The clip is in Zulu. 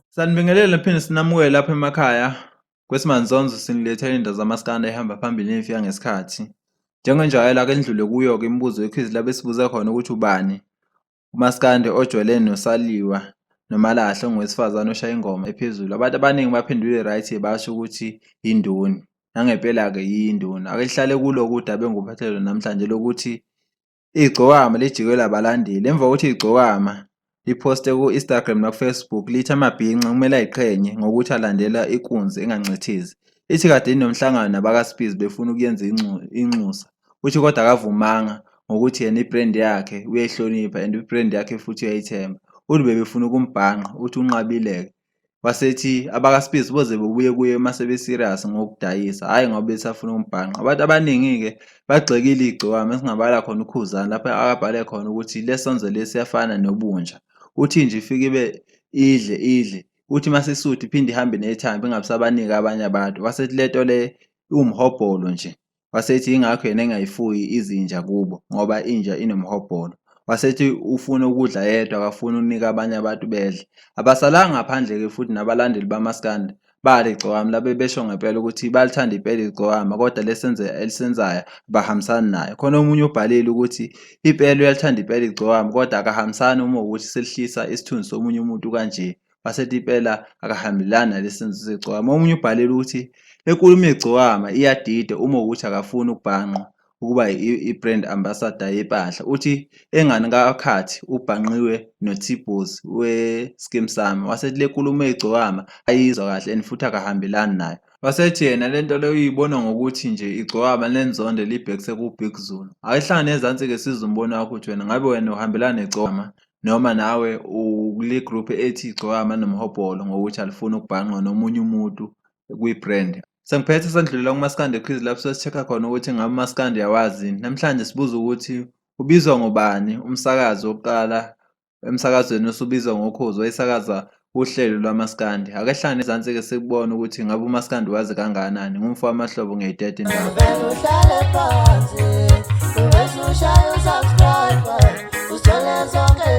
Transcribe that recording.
Sanibingelela phinde sinamukele lapha emakhaya. Kwesimanzonzo sinilethela indaba zamaskanda ehamba phambili nefika ngesikhathi. Njengenjwayelo ake ndlule kuyo-ke imibuzo yekhwizi lapho esibuza khona ukuthi ubani umaskandi ojwayelene noSaliwa noMalahle ongowesifazane oshaya ingoma ephezulu. Abantu abaningi baphendule right basho ukuthi yinduni. Nangempela-ke yinduna. Ake lihlale kulo udaba enguphathele namhlanje lokuthi igcokama lijikelwe abalandeli. Emva kokuthi igcokama liposte ku-Instagram naku-Facebook lithi amabhinqa kumele ayiqhenye ngokuthi alandela inkunzi engancithizi. Ithi kade inomhlangano nabakaSphizi befuna ukuyenza inxusa. Uthi kodwa akavumanga ngokuthi yena ibrand yakhe uyayihlonipha and ibrand yakhe futhi uyayithemba. Uthi bebefuna ukumbhanqa uthi unqabileke. Wasethi abakaSphizi boze bebuye kuye mase be-serious ngokudayisa, hhayi ngoba besafuna ukumbhanqa. Abantu abaningi-ke bagxekile igcokama esingabala khona uKhuzani lapho akabhale khona ukuthi lesonzo lesi siyafana nobunja. Uthi nje ifike ibe idle uthi masisutha iphinde ihambe nethambo ingabisabanika abanye abantu. Wasethi lento le umhobholo nje. Wasethi ingakho yena engayifuyi izinja kubo ngoba inja inomhobholo. Wasethi ufuna ukudla yedwa akafuna ukunika abanye abantu bedle. Abasalanga ngaphandle-ke futhi nabalandeli bamaskandi bali igcokama labe besho ngempela ukuthi balithanda impela igcokama kodwa elisenzayo abahambisani nayo. Khona omunye ubhalile ukuthi impela uyalithanda impela igcokama kodwa akahambisani uma ukuthi selihlisa isithunzi somunye umuntu kanje. Wasethi impela akahambelani nalesenzo segcokama. Omunye ubhalile ukuthi enkulumo igcokama iyadida uma ukuthi akafuni ukubhanqwa ukuba i-brand ambassador yempahla. Uthi engani kakhathi ubhanqiwe noTboz we-Skeem Saam. Wasethi le nkulumo egcokama ayizwa kahle and futhi akahambelani nayo. Wasethi yena lento leyo uyibona ngokuthi nje igcokama lenzondo libhekise ku-Big Zulu. Ayihlangane ezansi-ke sizwe umbono wakho ukuthi wena ngabe wena uhambelana negcokama noma nawe ukule group ethi igcokama nomhobholo ngokuthi alifuni ukubhanqwa nomunye umuntu kwi-brand. Sengiphethe sendlulela kumaskandi quiz lapho sesi-check-a khona ukuthi ngabe umaskandi yawazi. Namhlanje sibuza ukuthi ubizwa ngobani umsakazi wokuqala emsakazweni osubizwa ngokhozi wayesakaza uhlelo lwamaskandi. Ake hlangane ezansi-ke sikubona ukuthi ngabe umaskandi wazi kangakanani. Ngumfo wamahlobo ngey'tete indaba. Uhlale phansi, bese ushaya usubscribe, usithole zonke